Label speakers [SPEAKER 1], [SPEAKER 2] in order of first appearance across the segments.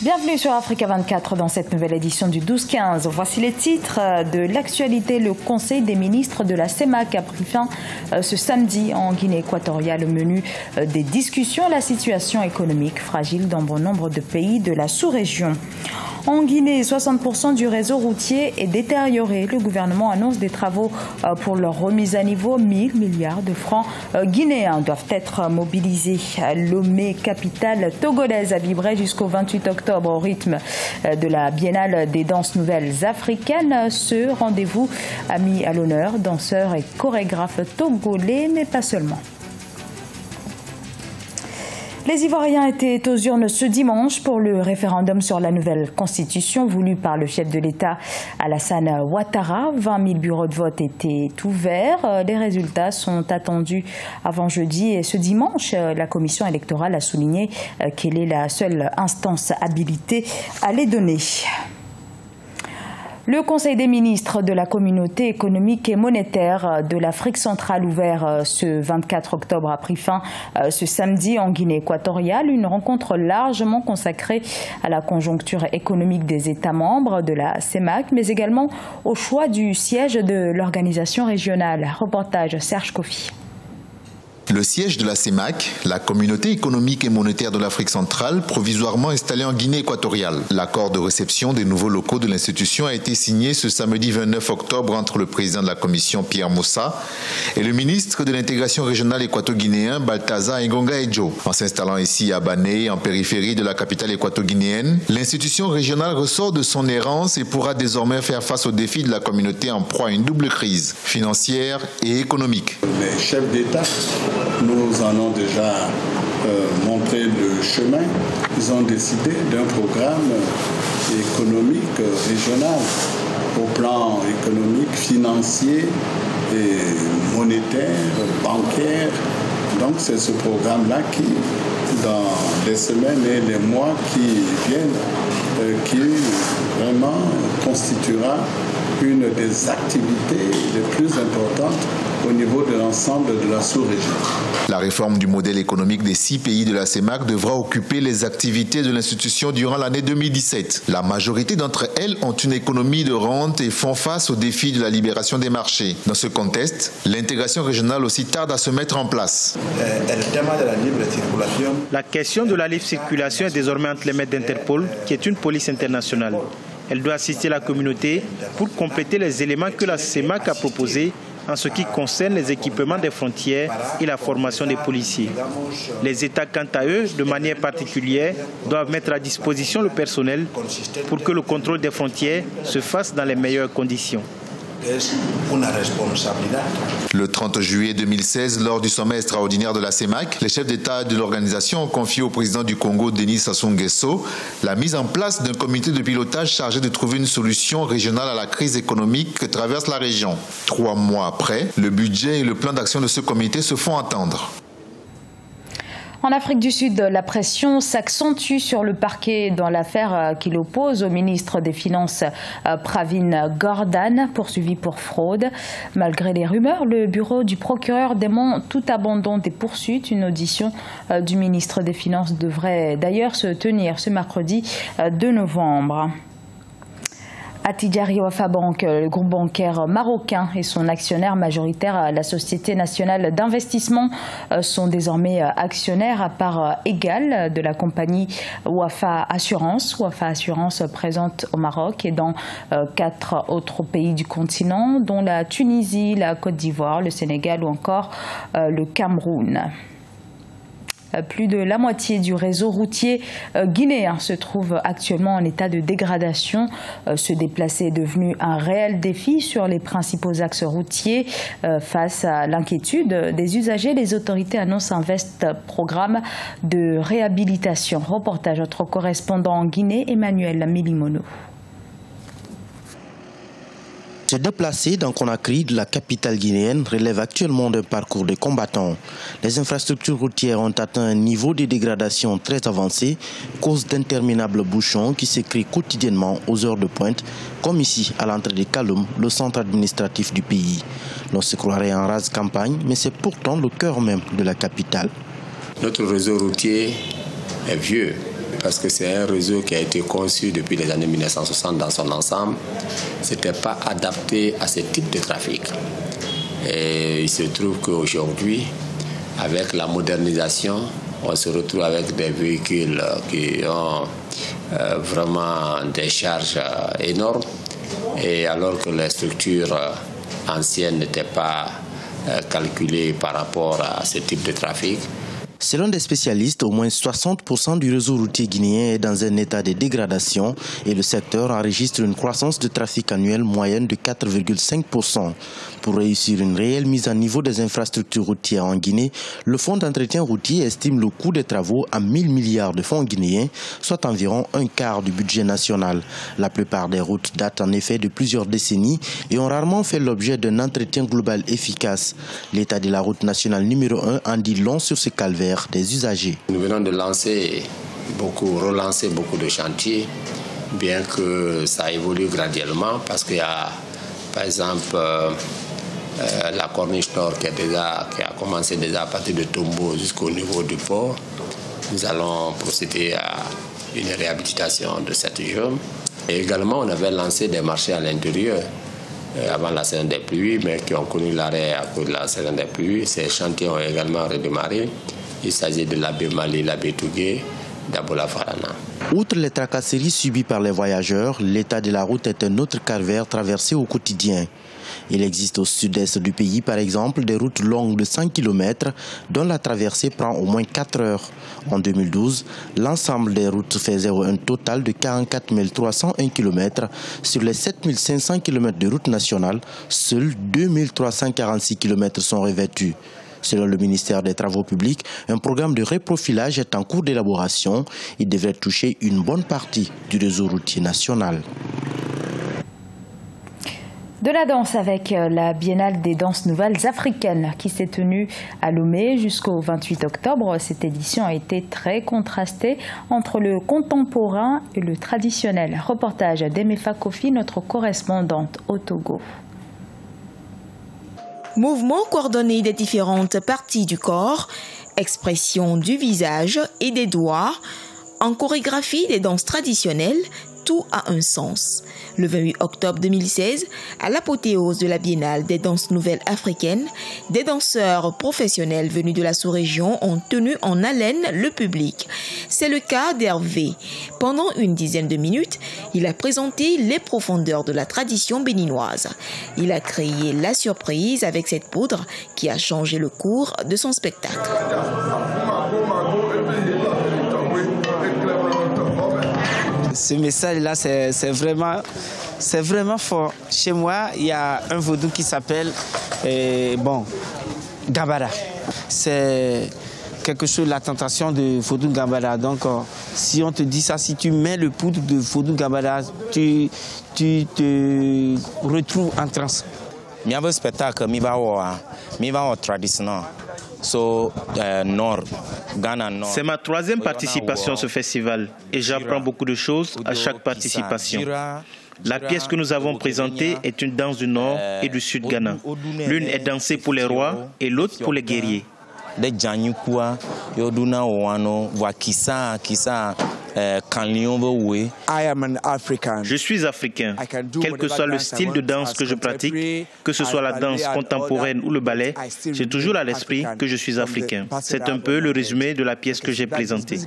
[SPEAKER 1] Bienvenue sur Africa 24 dans cette nouvelle édition du 12-15. Voici les titres de l'actualité. Le Conseil des ministres de la CEMAC a pris fin ce samedi en Guinée équatoriale. Au menu des discussions, la situation économique fragile dans bon nombre de pays de la sous-région. En Guinée, 60% du réseau routier est détérioré. Le gouvernement annonce des travaux pour leur remise à niveau. 1000 milliards de francs guinéens doivent être mobilisés. Lomé, capitale togolaise, a vibré jusqu'au 28 octobre au rythme de la Biennale des danses nouvelles africaines. Ce rendez-vous a mis à l'honneur danseurs et chorégraphes togolais, mais pas seulement. Les Ivoiriens étaient aux urnes ce dimanche pour le référendum sur la nouvelle constitution voulue par le chef de l'État Alassane Ouattara. 20 000 bureaux de vote étaient ouverts. Les résultats sont attendus avant jeudi et ce dimanche, la commission électorale a souligné qu'elle est la seule instance habilitée à les donner. Le Conseil des ministres de la Communauté économique et monétaire de l'Afrique centrale, ouvert ce 24 octobre, a pris fin ce samedi en Guinée équatoriale. Une rencontre largement consacrée à la conjoncture économique des États membres de la CEMAC, mais également au choix du siège de l'organisation régionale. Reportage Serge Kofi.
[SPEAKER 2] Le siège de la CEMAC, la Communauté économique et monétaire de l'Afrique centrale, provisoirement installée en Guinée équatoriale. L'accord de réception des nouveaux locaux de l'institution a été signé ce samedi 29 octobre entre le président de la Commission, Pierre Moussa, et le ministre de l'intégration régionale équato-guinéen, Balthazar Ngonga Edjo. En s'installant ici à Bané, en périphérie de la capitale équato-guinéenne, l'institution régionale ressort de son errance et pourra désormais faire face aux défis de la communauté en proie à une double crise, financière et économique.
[SPEAKER 3] Les chefs d'État nous en ont déjà montré le chemin. Ils ont décidé d'un programme économique régional au plan économique, financier et monétaire, bancaire. Donc c'est ce programme-là qui, dans les semaines et les mois qui viennent, qui vraiment constituera une des activités les plus importantes au niveau de l'ensemble de la sous-région.
[SPEAKER 2] La réforme du modèle économique des 6 pays de la CEMAC devra occuper les activités de l'institution durant l'année 2017. La majorité d'entre elles ont une économie de rente et font face aux défis de la libération des marchés. Dans ce contexte, l'intégration régionale aussi tarde à se mettre en place.
[SPEAKER 4] La question de la libre circulation est désormais entre les mains d'Interpol, qui est une police internationale. Elle doit assister la communauté pour compléter les éléments que la CEMAC a proposés en ce qui concerne les équipements des frontières et la formation des policiers. Les États, quant à eux, de manière particulière, doivent mettre à disposition le personnel pour que le contrôle des frontières se fasse dans les meilleures conditions.
[SPEAKER 2] Le 30 juillet 2016, lors du sommet extraordinaire de la CEMAC, les chefs d'État de l'organisation ont confié au président du Congo, Denis Sassou Nguesso, la mise en place d'un comité de pilotage chargé de trouver une solution régionale à la crise économique que traverse la région. 3 mois après, le budget et le plan d'action de ce comité se font entendre.
[SPEAKER 1] En Afrique du Sud, la pression s'accentue sur le parquet dans l'affaire qui l'oppose au ministre des Finances Pravin Gordhan, poursuivi pour fraude. Malgré les rumeurs, le bureau du procureur dément tout abandon des poursuites. Une audition du ministre des Finances devrait d'ailleurs se tenir ce mercredi 2 novembre. Attijari Wafa Bank, le groupe bancaire marocain et son actionnaire majoritaire, la Société nationale d'investissement, sont désormais actionnaires à part égale de la compagnie Wafa Assurance. Wafa Assurance présente au Maroc et dans 4 autres pays du continent, dont la Tunisie, la Côte d'Ivoire, le Sénégal ou encore le Cameroun. Plus de la moitié du réseau routier guinéen se trouve actuellement en état de dégradation. Se déplacer est devenu un réel défi sur les principaux axes routiers. Face à l'inquiétude des usagers, les autorités annoncent un vaste programme de réhabilitation. Reportage notre correspondant en Guinée, Emmanuel Milimono.
[SPEAKER 5] Se déplacer dans Conakry, de la capitale guinéenne, relève actuellement d'un parcours de combattants. Les infrastructures routières ont atteint un niveau de dégradation très avancé, cause d'interminables bouchons qui s'écrient quotidiennement aux heures de pointe, comme ici à l'entrée de Kaloum, le centre administratif du pays. L'on se croirait en rase campagne, mais c'est pourtant le cœur même de la capitale.
[SPEAKER 6] Notre réseau routier est vieux. parce que c'est un réseau qui a été conçu depuis les années 1960 dans son ensemble. Ce n'était pas adapté à ce type de trafic. Et il se trouve qu'aujourd'hui, avec la modernisation, on se retrouve avec des véhicules qui ont vraiment des charges énormes. Et alors que les structures anciennes n'étaient pas calculées par rapport à ce type de trafic.
[SPEAKER 5] Selon des spécialistes, au moins 60% du réseau routier guinéen est dans un état de dégradation et le secteur enregistre une croissance de trafic annuelle moyenne de 4,5%. Pour réussir une réelle mise à niveau des infrastructures routières en Guinée, le Fonds d'entretien routier estime le coût des travaux à 1000 milliards de francs guinéens, soit environ un quart du budget national. La plupart des routes datent en effet de plusieurs décennies et ont rarement fait l'objet d'un entretien global efficace. L'état de la route nationale numéro 1 en dit long sur ce calvaire des usagers.
[SPEAKER 6] Nous venons de relancer beaucoup de chantiers, bien que ça évolue graduellement, parce qu'il y a, par exemple, la corniche nord qui a commencé déjà à partir de Tombo jusqu'au niveau du port. Nous allons procéder à une réhabilitation de cette zone. Et également, on avait lancé des marchés à l'intérieur avant la saison des pluies, mais qui ont connu l'arrêt à cause de la saison des pluies. Ces chantiers ont également redémarré. Il s'agit de l'abbé Mali, l'abbé Tougué, d'Abola Farana.
[SPEAKER 5] Outre les tracasseries subies par les voyageurs, l'état de la route est un autre calvaire traversé au quotidien. Il existe au sud-est du pays, par exemple, des routes longues de 100 km dont la traversée prend au moins 4 heures. En 2012, l'ensemble des routes faisait un total de 44 301 km. Sur les 7 500 km de routes nationales, seuls 2 346 km sont revêtus. Selon le ministère des Travaux publics, un programme de reprofilage est en cours d'élaboration. Il devrait toucher une bonne partie du réseau routier national.
[SPEAKER 1] De la danse avec la Biennale des danses nouvelles africaines qui s'est tenue à Lomé jusqu'au 28 octobre. Cette édition a été très contrastée entre le contemporain et le traditionnel. Reportage d'Emefa Kofi, notre correspondante au Togo.
[SPEAKER 7] Mouvements coordonnés des différentes parties du corps, expression du visage et des doigts, en chorégraphie des danses traditionnelles, tout a un sens. Le 28 octobre 2016, à l'apothéose de la Biennale des danses nouvelles africaines, des danseurs professionnels venus de la sous-région ont tenu en haleine le public. C'est le cas d'Hervé. Pendant une dizaine de minutes, il a présenté les profondeurs de la tradition béninoise. Il a créé la surprise avec cette poudre qui a changé le cours de son spectacle.
[SPEAKER 8] Ce message-là, c'est vraiment fort. Chez moi, il y a un vaudou qui s'appelle Gambara. C'est quelque chose, la tentation de vaudou Gambara. Donc, si on te dit ça, si tu mets le poudre de vaudou Gambara, tu te retrouves en transe.
[SPEAKER 9] Il y a un spectacle, traditionnel.
[SPEAKER 4] C'est ma troisième participation à ce festival et j'apprends beaucoup de choses à chaque participation. La pièce que nous avons présentée est une danse du Nord et du Sud Ghana. L'une est dansée pour les rois et l'autre pour les guerriers. Je suis africain. Quel que soit le style de danse que je pratique, que ce soit la danse contemporaine ou le ballet, j'ai toujours à l'esprit que je suis africain. C'est un peu le résumé de la pièce que j'ai présentée.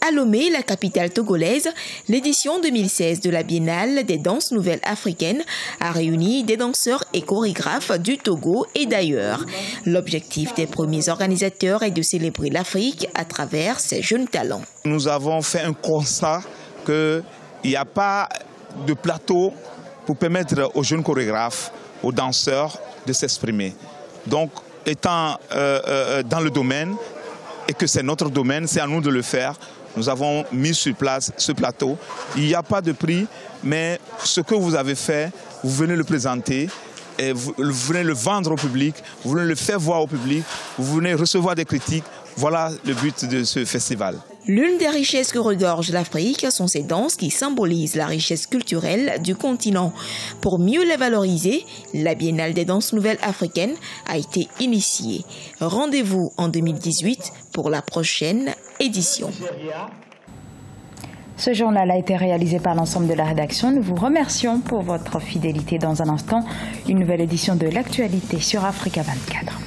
[SPEAKER 7] À Lomé, la capitale togolaise, l'édition 2016 de la Biennale des danses nouvelles africaines a réuni des danseurs et chorégraphes du Togo et d'ailleurs. L'objectif des premiers organisateurs est de célébrer l'Afrique à travers ses jeunes talents.
[SPEAKER 10] Nous avons fait un constat qu'il n'y a pas de plateau pour permettre aux jeunes chorégraphes, aux danseurs de s'exprimer. Donc, étant dans le domaine et que c'est notre domaine, c'est à nous de le faire. Nous avons mis sur place ce plateau. Il n'y a pas de prix, mais ce que vous avez fait, vous venez le présenter. Et vous venez le vendre au public, vous venez le faire voir au public, vous venez recevoir des critiques. Voilà le but de ce festival.
[SPEAKER 7] L'une des richesses que regorge l'Afrique sont ces danses qui symbolisent la richesse culturelle du continent. Pour mieux les valoriser, la Biennale des danses nouvelles africaines a été initiée. Rendez-vous en 2018 pour la prochaine édition.
[SPEAKER 1] Ce journal a été réalisé par l'ensemble de la rédaction. Nous vous remercions pour votre fidélité. Dans un instant, une nouvelle édition de l'actualité sur Africa 24.